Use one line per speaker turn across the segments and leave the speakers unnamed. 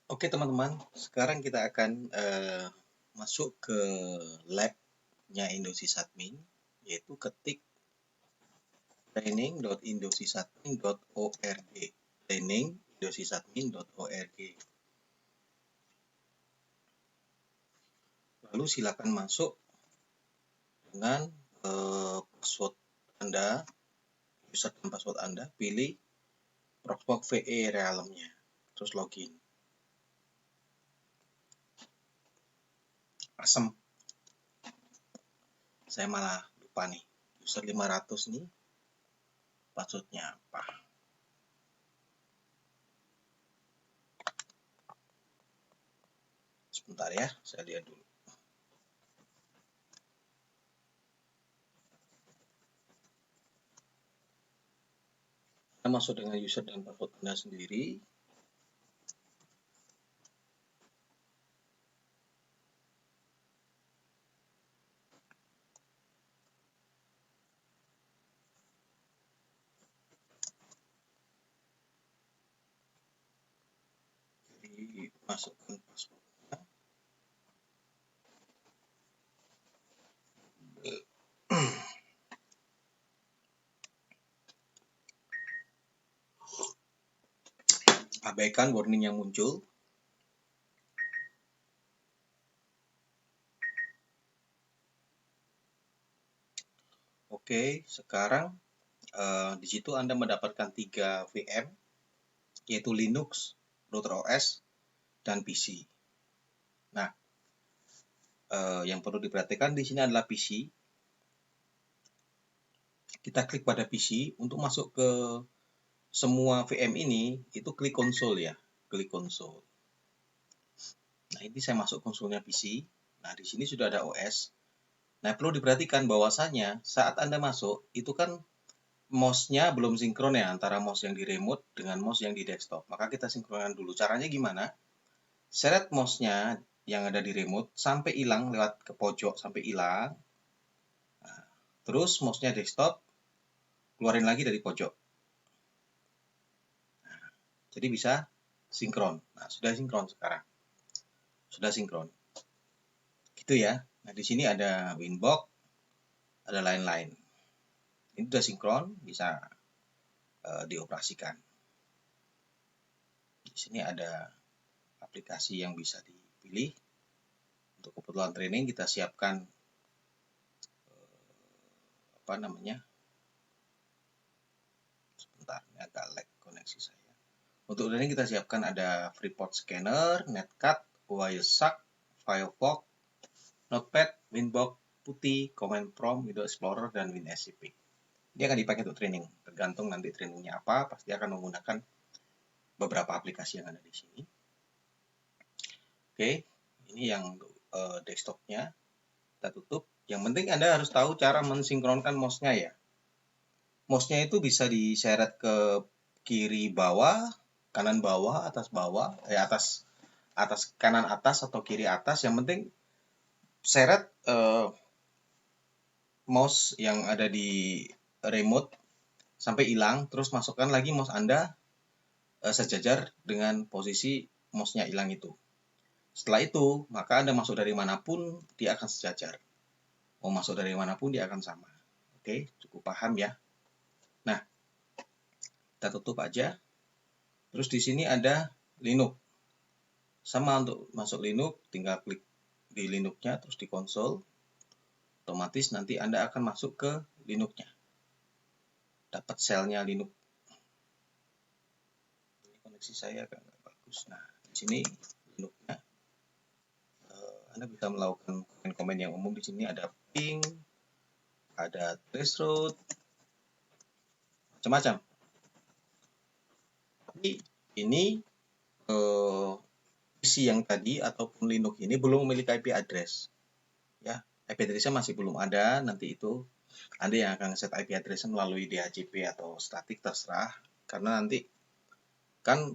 Oke teman-teman, sekarang kita akan masuk ke lab-nya Indosys-Admin, yaitu ketik training.indosys-admin.org training.indosys-admin.org. Lalu silakan masuk dengan password Anda, user dan password Anda, pilih Proxmox VE realmnya, terus login. Asem, saya malah lupa nih, user 500 nih, passwordnya apa? Sebentar ya, saya lihat dulu. Anda masuk dengan user dan password Anda sendiri. Jadi masukkan passwordnya. Abaikan warning yang muncul. Oke, sekarang di situ Anda mendapatkan 3 VM, yaitu Linux, Router OS, dan PC. Nah, yang perlu diperhatikan di sini adalah PC. Kita klik pada PC untuk masuk ke semua VM ini, itu klik konsol ya, klik konsol. Nah, ini saya masuk konsolnya PC. Nah, di sini sudah ada OS. Nah, perlu diperhatikan bahwasanya saat Anda masuk, itu kan mouse-nya belum sinkron ya antara mouse yang di remote dengan mouse yang di desktop. Maka kita sinkronkan dulu. Caranya gimana? Seret mouse-nya yang ada di remote sampai hilang lewat ke pojok sampai hilang. Nah, terus mouse-nya desktop keluarin lagi dari pojok. Nah, jadi bisa sinkron. Nah, sudah sinkron sekarang. Sudah sinkron. Gitu ya. Nah, di sini ada Winbox, ada lain-lain. Ini sudah sinkron, bisa dioperasikan. Di sini ada aplikasi yang bisa dipilih. Untuk kebutuhan training kita siapkan apa namanya? Sebentar, ini agak lag koneksi saya. Untuk training kita siapkan ada Freeport Scanner, Netcat, Wireshark, Firefox, Notepad, Winbox, Putih, Command Prompt, Windows Explorer, dan WinSCP. Ini akan dipakai untuk training. Tergantung nanti trainingnya apa, pasti akan menggunakan beberapa aplikasi yang ada di sini. Oke, ini yang desktopnya. Kita tutup. Yang penting Anda harus tahu cara mensinkronkan mouse-nya ya. Mouse-nya itu bisa diseret ke kiri bawah, kanan bawah, atas bawah, atas kanan atas atau kiri atas. Yang penting seret mouse yang ada di remote sampai hilang, terus masukkan lagi mouse Anda sejajar dengan posisi mouse-nya hilang itu. Setelah itu, maka Anda masuk dari manapun, dia akan sejajar. Mau masuk dari manapun, dia akan sama. Oke, cukup paham ya. Nah, kita tutup aja. Terus di sini ada Linux. Sama untuk masuk Linux, tinggal klik di Linux-nya, terus di konsol. Otomatis nanti Anda akan masuk ke Linux-nya. Dapat shell-nya Linux. Ini koneksi saya agak nggak bagus. Nah, di sini Linux-nya. Anda bisa melakukan komen-komen yang umum. Di sini ada ping, ada traceroute, macam-macam. Tapi ini PC yang tadi ataupun Linux ini belum memiliki IP address. Ya, IP address-nya masih belum ada. Nanti itu Anda yang akan set IP address melalui DHCP atau statik terserah. Karena nanti kan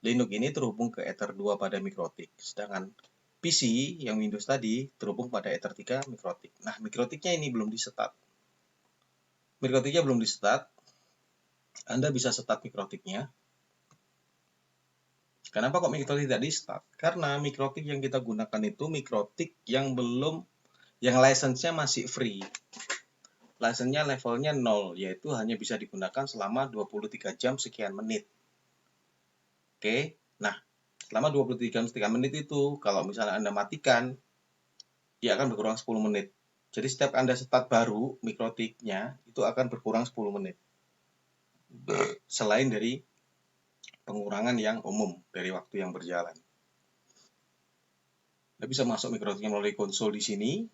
Linux ini terhubung ke Ether 2 pada MikroTik. Sedangkan PC yang Windows tadi terhubung pada Ether 3 MikroTik. Nah, MikroTik-nya ini belum disetat. MikroTik-nya belum disetat. Anda bisa setat MikroTik-nya. Kenapa kok mikrotik tidak di start? Karena mikrotik yang kita gunakan itu mikrotik yang yang license-nya masih free. License-nya levelnya 0, yaitu hanya bisa digunakan selama 23 jam sekian menit. Oke, nah selama 23 sekian menit itu, kalau misalnya Anda matikan, dia akan berkurang 10 menit. Jadi setiap Anda start baru mikrotiknya, itu akan berkurang 10 menit. Selain dari pengurangan yang umum dari waktu yang berjalan. Anda bisa masuk mikrotiknya melalui konsol di sini.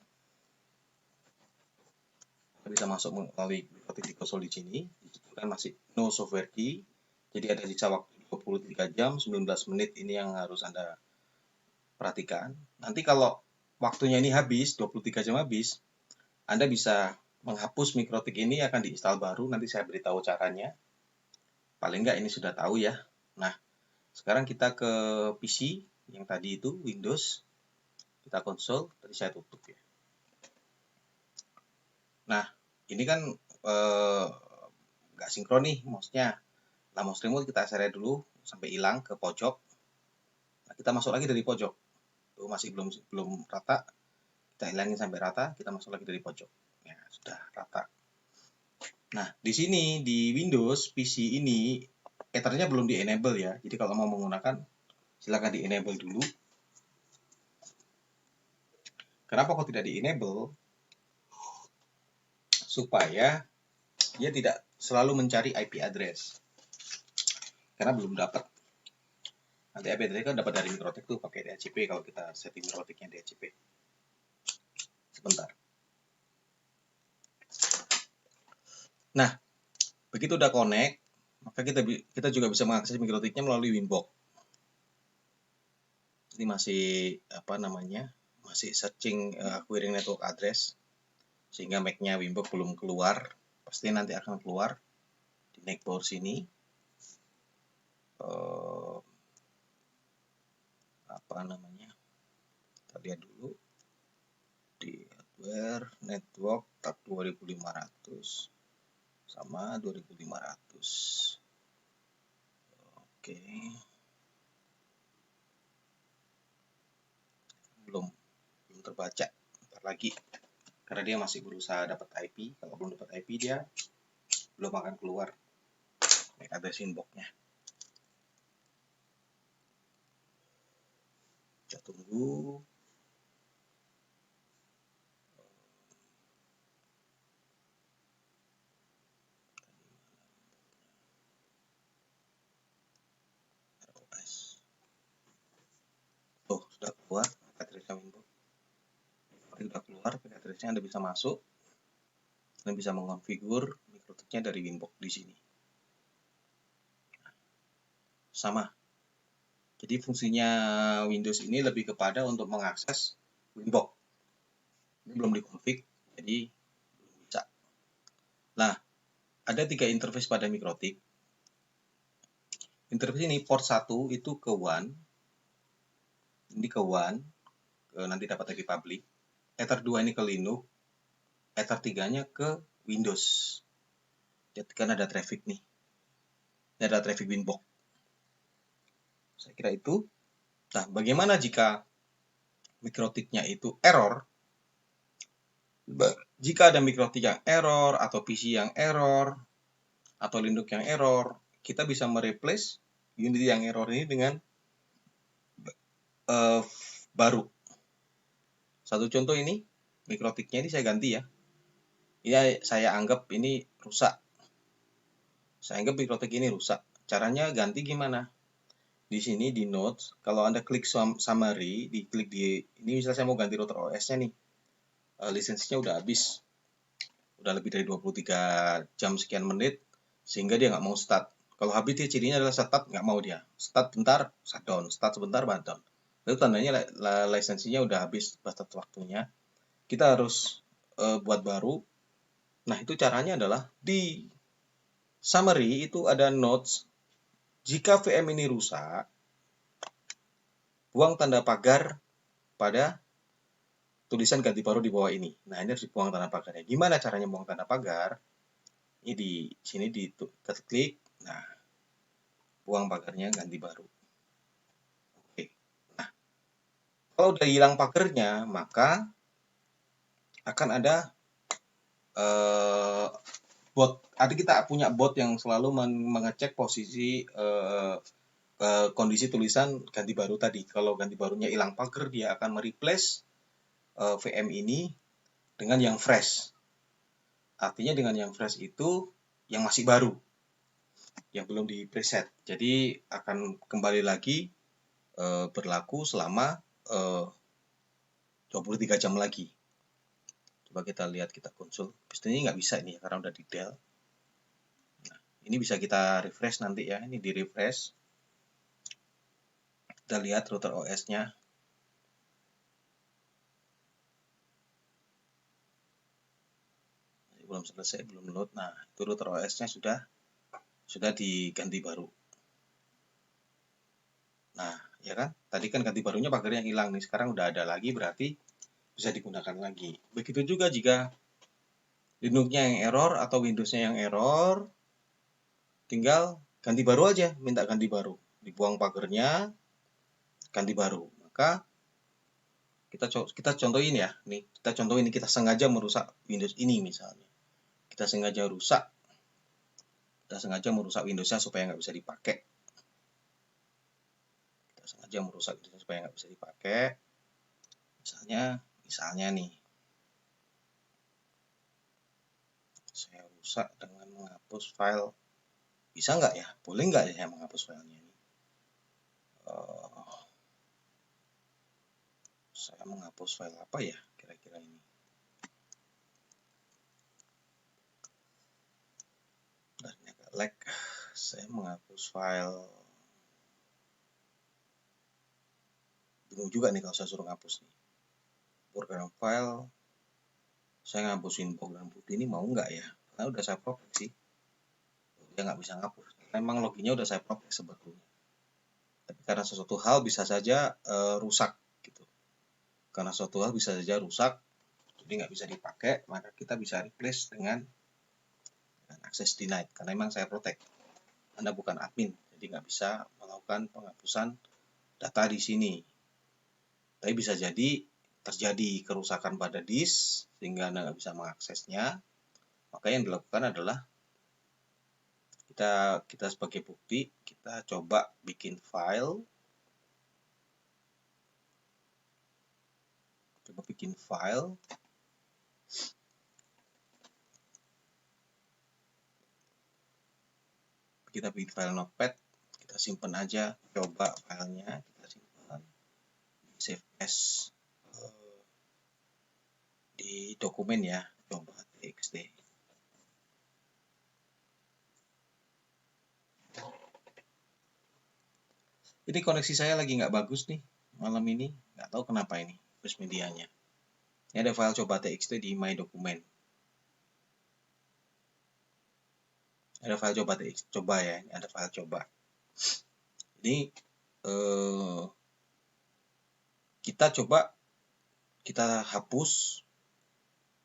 Anda bisa masuk melalui mikrotik di konsol di sini. Itu kan masih no software key. Jadi ada sisa waktu 23 jam, 19 menit ini yang harus Anda perhatikan. Nanti kalau waktunya ini habis, 23 jam habis, Anda bisa menghapus mikrotik ini, akan diinstal baru. Nanti saya beritahu caranya. Paling nggak ini sudah tahu ya. Nah, sekarang kita ke PC yang tadi itu, Windows. Kita konsol, tadi saya tutup ya. Nah, ini kan nggak sinkron nih mouse-nya. Nah, mouse remote kita share dulu sampai hilang ke pojok. Nah, kita masuk lagi dari pojok. Tuh masih belum rata. Kita hilangin sampai rata, kita masuk lagi dari pojok. Ya, sudah rata. Nah, di sini di Windows PC ini Ethernya belum di-enable ya. Jadi kalau mau menggunakan silakan di-enable dulu. Kenapa kok tidak di-enable? Supaya dia tidak selalu mencari IP address. Karena belum dapat. Nanti IP address kan dapat dari Mikrotik tuh pakai DHCP kalau kita setting Mikrotiknya DHCP. Sebentar. Nah, begitu udah connect, maka kita juga bisa mengakses Mikrotiknya melalui Winbox. Ini masih masih searching acquiring network address, sehingga MAC-nya Winbox belum keluar. Pasti nanti akan keluar di neckboard sini. Kita lihat dulu di hardware network tab 2500 sama 2500. Oke. Belum terbaca. Ntar lagi. Karena dia masih berusaha dapat IP. Kalau belum dapat IP dia belum akan keluar MAC address inbox-nya. Kita tunggu. Oh, sudah keluar address-nya Winbox. Sudah keluar address-nya, Anda bisa masuk dan bisa mengonfigur mikrotiknya dari Winbox di sini. Sama. Jadi fungsinya Windows ini lebih kepada untuk mengakses Winbox. Ini belum dikonfig, jadi belum bisa. Nah, ada 3 interface pada mikrotik. Interface ini port 1 itu ke WAN. Ini ke WAN, nanti dapat IP public. Ether 2 ini ke Linux. Ether 3-nya ke Windows. Jadi kan ada traffic nih. Ini ada traffic Winbox. Saya kira itu. Nah, bagaimana jika mikrotiknya itu error? Jika ada mikrotik yang error, atau PC yang error, atau Linux yang error, kita bisa mereplace unit yang error ini dengan baru. Satu contoh ini, mikrotiknya ini saya ganti ya. Ini saya anggap ini rusak. Saya anggap mikrotik ini rusak. Caranya ganti gimana? Di sini di notes, kalau Anda klik summary, diklik di ini, misalnya saya mau ganti router OS-nya nih. Lisensinya udah habis. Udah lebih dari 23 jam sekian menit, sehingga dia nggak mau start. Kalau habis dia cirinya adalah start, nggak mau dia. Start bentar, shutdown. Start sebentar, shutdown. Itu tandanya lisensinya udah habis batas waktunya. Kita harus buat baru. Nah, itu caranya adalah di summary itu ada notes. Jika VM ini rusak, buang tanda pagar pada tulisan ganti baru di bawah ini. Nah, ini harus dibuang tanda pagarnya. Gimana caranya buang tanda pagar? Ini di sini diklik. Nah, buang pagarnya, ganti baru. Kalau udah hilang pagernya, maka akan ada bot. Ada kita punya bot yang selalu mengecek posisi kondisi tulisan ganti baru tadi. Kalau ganti barunya hilang pager, dia akan mereplace VM ini dengan yang fresh. Artinya dengan yang fresh itu yang masih baru, yang belum di preset. Jadi akan kembali lagi berlaku selama 23 jam lagi. Coba kita lihat, kita konsul. Pastinya nggak bisa ini karena udah di Dell. Nah, ini bisa kita refresh nanti ya. Ini di refresh. Kita lihat router OS-nya. Belum selesai, belum load. Nah, itu router OS-nya sudah diganti baru. Nah, ya kan? Tadi kan ganti barunya pagernya hilang nih. Sekarang udah ada lagi, berarti bisa digunakan lagi. Begitu juga jika Linux-nya yang error atau Windows-nya yang error, tinggal ganti baru aja, minta ganti baru. Dibuang pagernya, ganti baru. Maka kita contohin ya, nih kita contohin, kita sengaja merusak Windows ini misalnya. Kita sengaja merusak Windows-nya supaya nggak bisa dipakai. Kita sengaja merusak Windows-nya supaya nggak bisa dipakai. Misalnya nih, saya rusak dengan menghapus file. Bisa nggak ya? Boleh nggak ya saya menghapus filenya ini? Saya menghapus file apa ya kira-kira ini? Dan agak lag. Saya menghapus file. Bingung juga nih kalau saya suruh ngapus nih. Program file. Saya ngapusin program putih ini mau nggak ya? Karena udah saya protect sih. Dia nggak bisa ngapus. Memang loginnya udah saya protect sebetulnya. Tapi karena sesuatu hal bisa saja rusak gitu. Karena sesuatu hal bisa saja rusak, jadi nggak bisa dipakai, maka kita bisa replace dengan access denied. Karena memang saya protect. Anda bukan admin, jadi nggak bisa melakukan penghapusan data di sini. Tapi bisa jadi terjadi kerusakan pada disk sehingga Anda nggak bisa mengaksesnya. Maka yang dilakukan adalah kita sebagai bukti, kita coba bikin file. Kita bikin file notepad, kita simpan aja, coba filenya, kita simpan save as di dokumen ya, coba txt. Ini koneksi saya lagi nggak bagus nih malam ini, nggak tahu kenapa ini terus medianya. Ini ada file coba txt di my dokumen. Ada file coba txt, coba ya, ini ada file coba. Ini kita hapus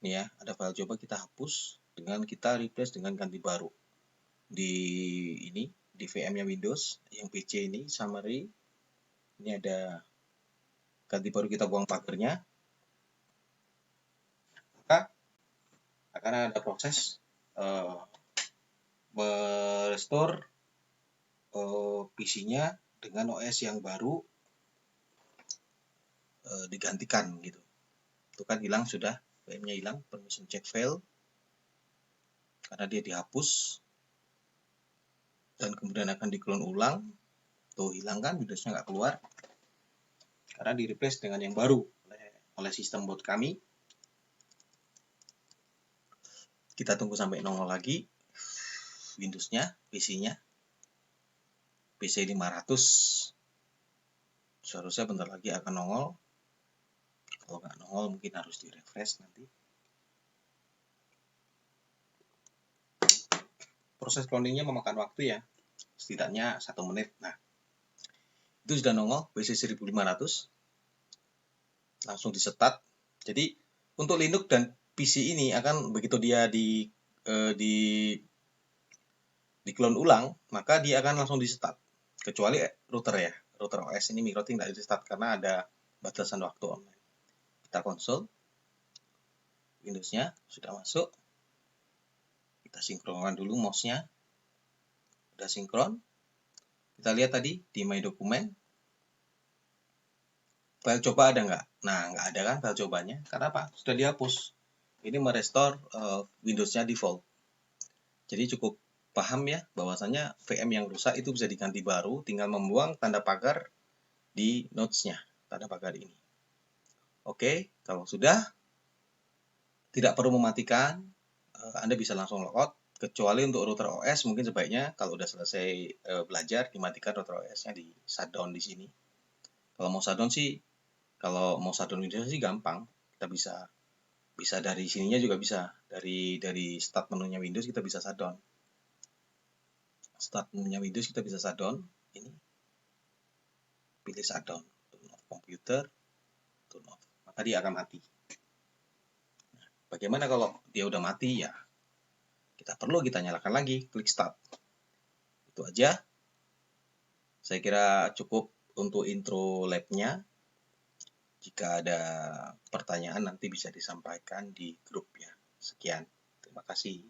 nih ya, ada file coba, kita hapus dengan kita replace dengan ganti baru di VM-nya Windows yang PC ini summary. Ini ada ganti baru, kita buang pagernya, maka akan ada proses merestore PC-nya dengan OS yang baru digantikan gitu. Itu kan hilang sudah, VM-nya hilang, permission check fail karena dia dihapus dan kemudian akan di-clone ulang. Tuh hilang kan, Windows-nya nggak keluar karena di-replace dengan yang baru oleh sistem bot kami. Kita tunggu sampai nongol lagi Windows-nya, PC-nya. PC 500 seharusnya bentar lagi akan nongol. Kalau nggak nongol mungkin harus di-refresh nanti. Proses cloningnya memakan waktu ya, setidaknya 1 menit. Nah, itu sudah nongol PC 1500, langsung disetat. Jadi untuk Linux dan PC ini akan begitu dia di clone ulang, maka dia akan langsung disetat. Kecuali router ya, router OS ini MikroTik tidak disetat karena ada batasan waktu online. Kita konsol, Windows-nya sudah masuk. Kita sinkronkan dulu mouse-nya. Udah sinkron. Kita lihat tadi di My Dokumen. File coba ada nggak? Nah, nggak ada kan file cobanya. Karena apa? Sudah dihapus. Ini merestore Windows-nya default. Jadi cukup paham ya bahwasanya VM yang rusak itu bisa diganti baru, tinggal membuang tanda pagar di notes-nya, tanda pagar ini. Oke, kalau sudah tidak perlu mematikan, Anda bisa langsung logout. Kecuali untuk router OS mungkin sebaiknya kalau udah selesai belajar dimatikan router OS-nya, di shutdown di sini. Kalau mau shutdown sih, kalau mau shutdown Windows sih gampang. Kita bisa dari sininya juga bisa, dari start menunya Windows kita bisa shutdown. Start menunya Windows kita bisa shutdown. Ini pilih shutdown, turn off computer, turn off, maka dia akan mati. Nah, bagaimana kalau dia udah mati? Ya kita nyalakan lagi, klik start. Itu aja. Saya kira cukup untuk intro lab-nya. Jika ada pertanyaan nanti bisa disampaikan di grup ya. Sekian, terima kasih.